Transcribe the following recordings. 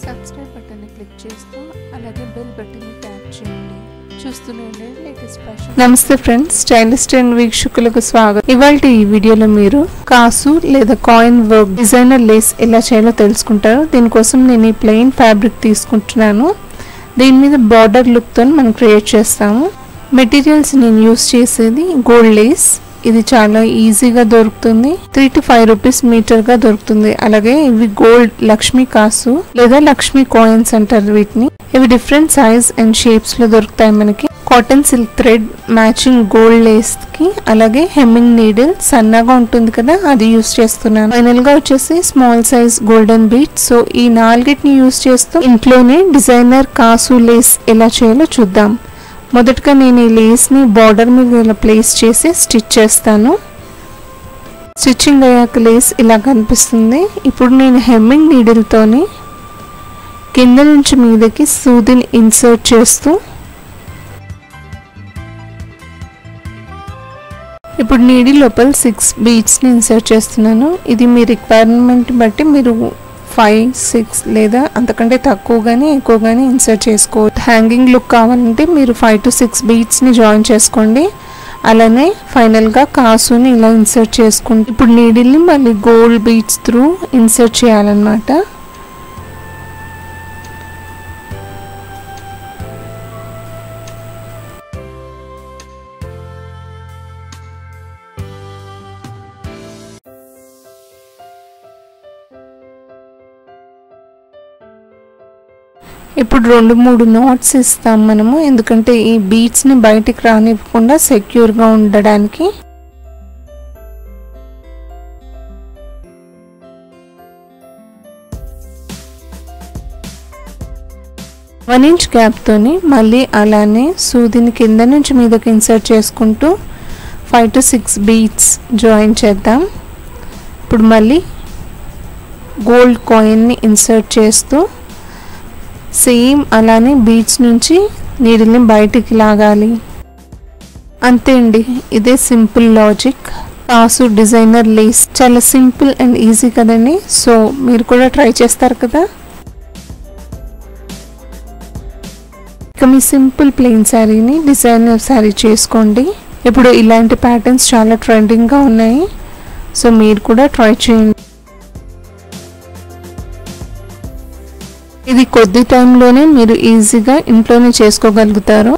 Subscribe బటన్ని click చేస్తూ అలాగే బెల్ బటన్ని ట్యాప్ చేయండి. చూస్తూనే ఉండండి లేటెస్ట్ ఫ్యాషన్. నమస్తే ఫ్రెండ్స్, స్టైలిష్ ట్రెండ్ వీక్షకులకు స్వాగతం. ఇవాల్టి ఈ వీడియోలో మీరు కాసు లేదా కాయిన్ వర్క్ డిజైనర్ లేస్ ఎలా చేయాలో తెలుసుకుంటారు. దీనికోసం నేను ఈ ప్లెయిన్ ఫ్యాబ్రిక్ తీసుకుంటున్నాను. దీని మీద బార్డర్ లుక్ తో మనం క్రియేట్ చేస్తాము. మెటీరియల్స్ నేను యూస్ చేసేది గోల్డ్ లేస్. ఇది చాలా ఈజీగా దొరుకుతుంది. 3 to 5 రూపీస్ మీటర్ గా దొరుకుతుంది. అలాగే ఇవి గోల్డ్ లక్ష్మీ కాసు లేదా లక్ష్మీ కాయిన్స్ అంటారు వీటిని. ఇవి డిఫరెంట్ సైజ్ అండ్ షేప్స్ లో దొరుకుతాయి మనకి. Cotton silk thread matching gold Lay's కి అలాగే హెమ్మింగ్ నీడిల్ సన్నగా ఉంటుంది కదా, అది యూస్ చేస్తున్నాను. ఫైనల్ గా వచ్చేసి small size golden beat. So ఈ నాలుగిటిని యూస్ చేస్తూ ఇంట్లోనే డిజైనర్ కాసు లేస్ ఎలా చేయాలో చూద్దాం. మొదటగా నేను ఈ లేస్ ని బార్డర్ మీద ఇలా ప్లేస్ చేసి స్టిచ్ చేస్తాను. స్టిచ్చింగ్ అయ్యాక లేస్ ఇలా కనిపిస్తుంది. ఇప్పుడు నేను హెమ్మింగ్ నీడిల్ తోని కింద నుంచి మీదకి సూదిని ఇన్సర్ట్ చేస్తూ ఇప్పుడు నీడిల్ లోపల 6 బీడ్స్ ని ఇన్సర్ట్ చేస్తున్నాను. ఇది మీ రిక్వైర్మెంట్ బట్టి మీరు 5, 6 లేదా అంతకంటే తక్కువగానే ఎక్కువగానే ఇన్సర్ట్ చేసుకోవచ్చు. హ్యాంగింగ్ లుక్ కావాలంటే మీరు 5 to 6 బీడ్స్ ని జాయిన్ చేసుకోండి. అలానే ఫైనల్ గా కాసుని ఇలా ఇన్సర్ట్ చేసుకుంటే ఇప్పుడు నీడిల్ ని మళ్ళీ గోల్డ్ బీడ్స్ త్రూ ఇన్సర్ట్ చేయాలన్నమాట. ఇప్పుడు 2-3 నాట్స్ ఇస్తాం మనము, ఎందుకంటే ఈ బీడ్స్ ని బయటికి రానివ్వకుండా సెక్యూర్ గా ఉండడానికి. వన్ ఇంచ్ గ్యాప్ తోని మళ్ళీ అలానే సూదిని కింద నుంచి మీదకి ఇన్సర్ట్ చేసుకుంటూ 5 to 6 బీడ్స్ జాయిన్ చేద్దాం. ఇప్పుడు మళ్ళీ గోల్డ్ కాయిన్ ని ఇన్సర్ట్ చేస్తూ సేమ్ అలానే బీడ్స్ నుంచి నీడిల్ని బయటికి లాగాలి. అంతే అండి, ఇదే సింపుల్ లాజిక్. కాసు డిజైనర్ లేస్ చాలా సింపుల్ అండ్ ఈజీ కదండి. సో మీరు కూడా ట్రై చేస్తారు కదా. ఇక మీ సింపుల్ ప్లెయిన్ శారీని డిజైనర్ శారీ చేసుకోండి. ఇప్పుడు ఇలాంటి ప్యాటర్న్స్ చాలా ట్రెండింగ్గా ఉన్నాయి. సో మీరు కూడా ట్రై చేయండి. ఇది కొద్ది టైంలోనే మీరు ఈజీగా ఇంట్లోనే చేసుకోగలుగుతారు.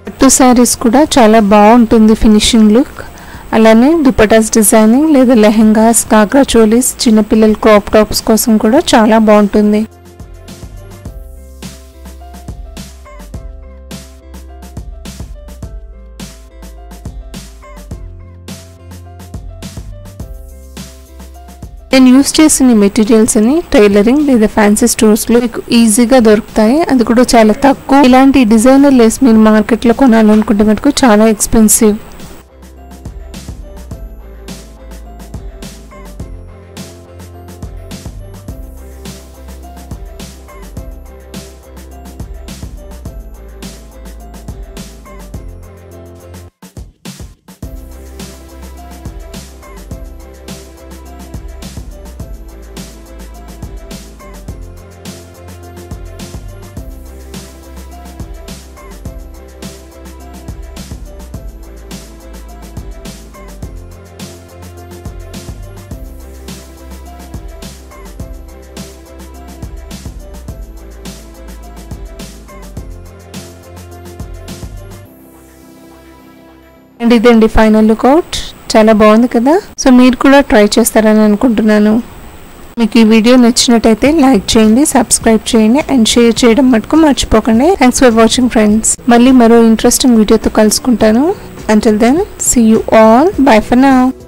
పట్టు శారీస్ కూడా చాలా బాగుంటుంది ఫినిషింగ్ లుక్. అలానే దుపటాస్ డిజైనింగ్ లేదా లెహెంగాస్, కాగ్రా చోలీస్, చిన్నపిల్లల క్రాప్ టాప్స్ కోసం కూడా చాలా బాగుంటుంది. నేను యూస్ చేసిన మెటీరియల్స్ అని టైలరింగ్ లేదా ఫ్యాన్సీ స్టోర్స్ లో మీకు ఈజీగా దొరుకుతాయి. అది కూడా చాలా తక్కువ. ఇలాంటి డిజైనర్ లేస్ మీరు మార్కెట్ లో కొనాలనుకుంటే మటుకు చాలా ఎక్స్పెన్సివ్. అండ్ ఇదండి ఫైనల్ లుక్ అవుట్. చాలా బాగుంది కదా. సో మీరు కూడా ట్రై చేస్తారని అనుకుంటున్నాను. మీకు ఈ వీడియో నచ్చినట్టయితే లైక్ చేయండి, సబ్స్క్రైబ్ చేయండి అండ్ షేర్ చేయడం మటుకు మర్చిపోకండి. Thanks for watching friends. మళ్ళీ మరో ఇంట్రెస్టింగ్ వీడియోతో కలుసుకుంటాను. Until then, see you all. Bye for now.